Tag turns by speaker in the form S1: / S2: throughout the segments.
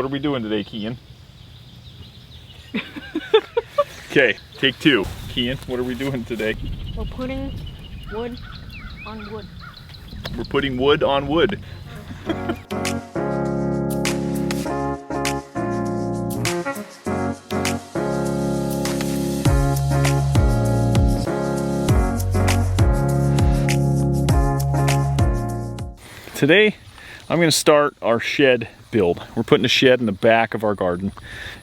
S1: What are we doing today, Kian? Okay, take two. Kian, what are we doing today?
S2: We're putting wood on wood.
S1: We're putting wood on wood. Today, I'm going to start our shed build. We're putting a shed in the back of our garden,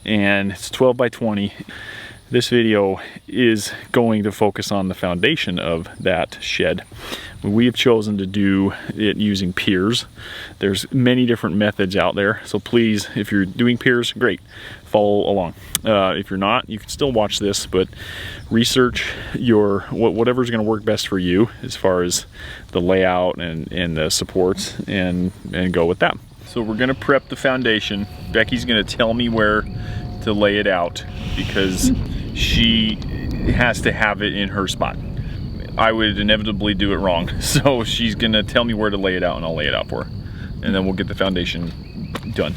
S1: and it's 12 by 20. This video is going to focus on the foundation of that shed. We have chosen to do it using piers. There's many different methods out there, so please, if you're doing piers, great, follow along. If you're not, you can still watch this, but research whatever's going to work best for you as far as the layout and the supports, and go with that. So we're going to prep the foundation. Becky's going to tell me where to lay it out because she has to have it in her spot. I would inevitably do it wrong, so she's gonna tell me where to lay it out and I'll lay it out for her, and then we'll get the foundation done.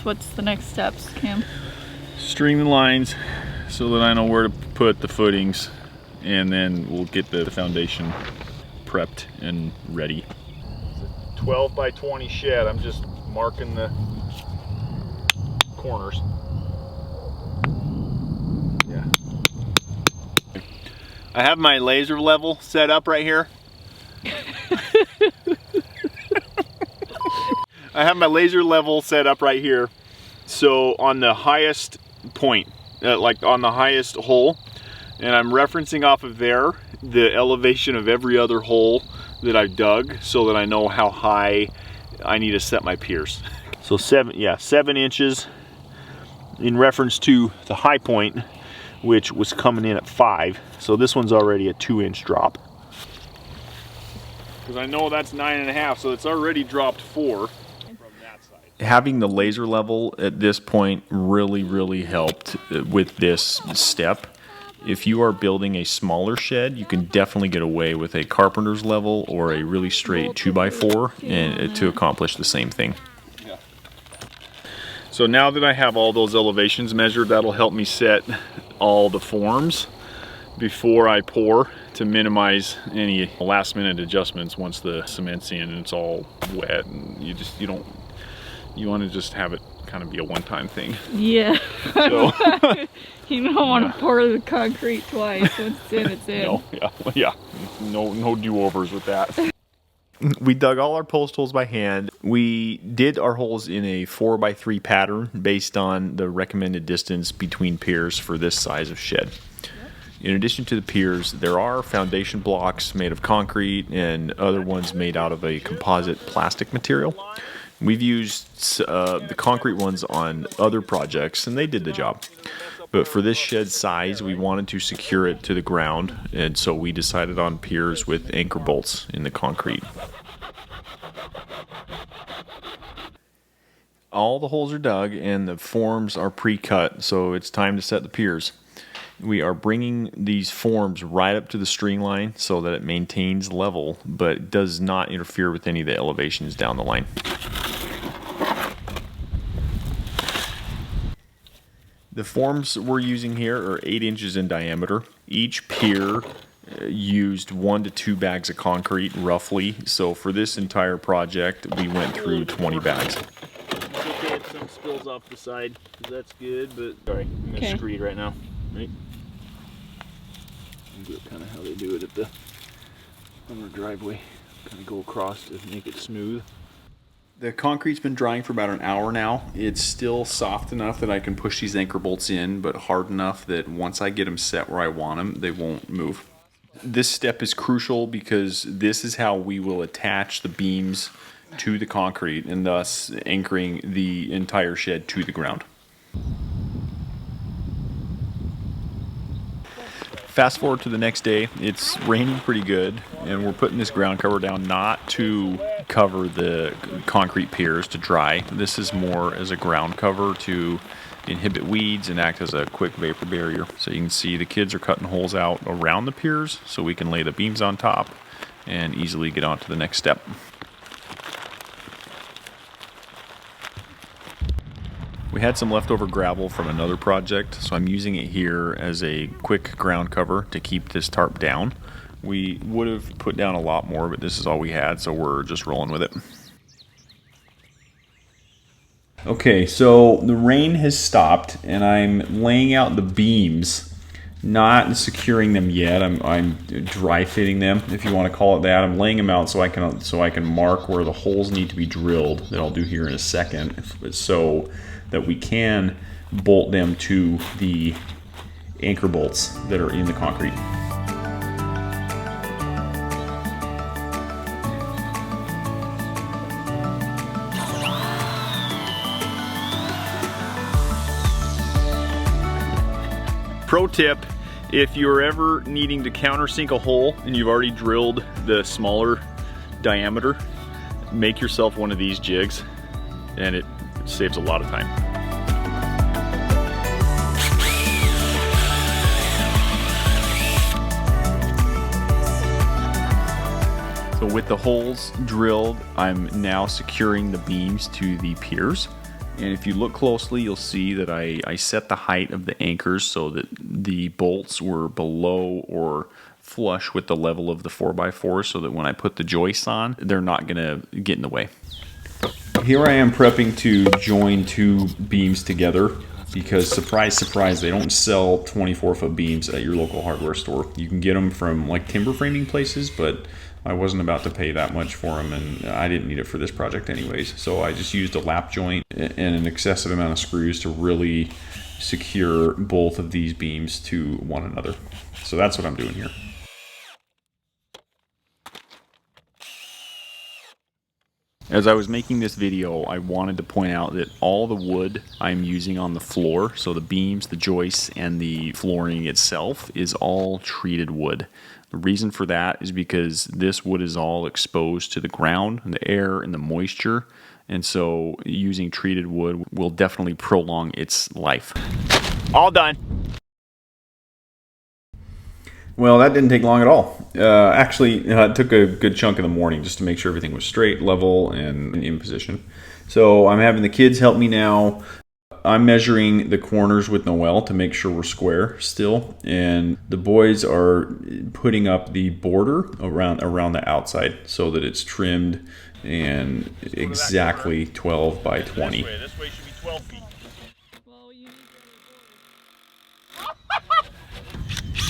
S3: What's the next steps, Cam?
S1: String the lines so that I know where to put the footings, and then we'll get the foundation prepped and ready. It's a 12 by 20 shed. I'm just marking the corners. Yeah. I have my laser level set up right here. I have my laser level set up right here. So on the highest point, like on the highest hole, and I'm referencing off of there the elevation of every other hole that I've dug so that I know how high I need to set my piers. So 7 inches in reference to the high point, which was coming in at 5. So this one's already a 2-inch drop. Because I know that's 9.5, so it's already dropped 4 from that side. Having the laser level at this point really helped with this step. If you are building a smaller shed, you can definitely get away with a carpenter's level or a really straight 2x4 and to accomplish the same thing. So now that I have all those elevations measured, that'll help me set all the forms before I pour to minimize any last minute adjustments once the cement's in and it's all wet, and you want to just have it kind of be a one-time thing.
S3: Yeah.
S1: So,
S3: you don't want to pour the concrete twice. Once it's in, it's in.
S1: No, yeah. No do-overs with that. We dug all our post holes by hand. We did our holes in a 4x3 pattern based on the recommended distance between piers for this size of shed. In addition to the piers, there are foundation blocks made of concrete and other ones made out of a composite plastic material. We've used the concrete ones on other projects and they did the job. But for this shed size, we wanted to secure it to the ground, and so we decided on piers with anchor bolts in the concrete. All the holes are dug and the forms are pre-cut, so it's time to set the piers. We are bringing these forms right up to the string line so that it maintains level, but does not interfere with any of the elevations down the line. The forms we're using here are 8 inches in diameter. Each pier used 1 to 2 bags of concrete, roughly. So for this entire project, we went through 20 bags. It's okay if some spills off the side, because that's good, but... Sorry, I'm going to screed right now. Right? Do it kind of how they do it on the driveway. Kind of go across to make it smooth. The concrete's been drying for about an hour now. It's still soft enough that I can push these anchor bolts in, but hard enough that once I get them set where I want them, they won't move. This step is crucial because this is how we will attach the beams to the concrete and thus anchoring the entire shed to the ground. Fast forward to the next day, it's raining pretty good, and we're putting this ground cover down not to cover the concrete piers to dry. This is more as a ground cover to inhibit weeds and act as a quick vapor barrier. So you can see the kids are cutting holes out around the piers so we can lay the beams on top and easily get on to the next step. We had some leftover gravel from another project, so I'm using it here as a quick ground cover to keep this tarp down. We would have put down a lot more, but this is all we had, so we're just rolling with it. Okay, so the rain has stopped, and I'm laying out the beams, not securing them yet. I'm dry fitting them, if you want to call it that. I'm laying them out so I can mark where the holes need to be drilled, that I'll do here in a second, so that we can bolt them to the anchor bolts that are in the concrete. Pro tip, if you're ever needing to countersink a hole and you've already drilled the smaller diameter, make yourself one of these jigs and it saves a lot of time. So with the holes drilled, I'm now securing the beams to the piers. And if you look closely, you'll see that I set the height of the anchors so that the bolts were below or flush with the level of the 4x4, so that when I put the joists on, they're not gonna get in the way. Here I am prepping to join two beams together because, surprise, surprise, they don't sell 24-foot beams at your local hardware store. You can get them from like timber framing places, but I wasn't about to pay that much for them, and I didn't need it for this project anyways. So I just used a lap joint and an excessive amount of screws to really secure both of these beams to one another. So that's what I'm doing here. As I was making this video, I wanted to point out that all the wood I'm using on the floor, so the beams, the joists, and the flooring itself, is all treated wood. The reason for that is because this wood is all exposed to the ground, and the air, and the moisture, and so using treated wood will definitely prolong its life. All done. Well, that didn't take long at all. Actually, it took a good chunk of the morning just to make sure everything was straight, level, and in position. So I'm having the kids help me now. I'm measuring the corners with Noel to make sure we're square still. And the boys are putting up the border around the outside so that it's trimmed and exactly 12 by 20.
S4: This way should be 12 feet.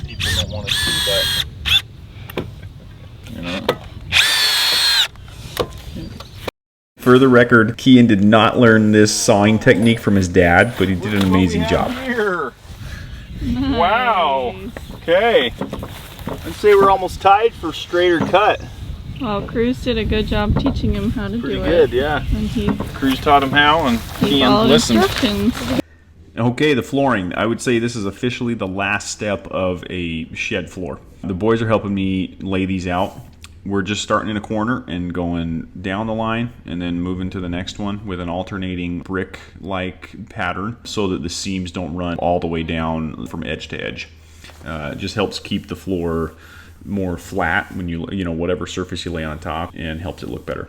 S4: People don't want to see that.
S1: You know? For the record, Kian did not learn this sawing technique from his dad, but he did an amazing job.
S4: Here.
S3: Nice.
S4: Wow. Okay. I'd say we're almost tied for straighter cut.
S3: Well, Cruz did a good job teaching him how to
S4: Pretty
S3: do
S4: good,
S3: it.
S4: yeah.
S3: And he
S4: Cruz taught him how, and Kian
S3: followed
S4: listened.
S3: instructions.
S1: Okay, the flooring. I would say this is officially the last step of a shed floor. The boys are helping me lay these out. We're just starting in a corner and going down the line and then moving to the next one with an alternating brick-like pattern so that the seams don't run all the way down from edge to edge. It just helps keep the floor more flat when you know, whatever surface you lay on top, and helps it look better.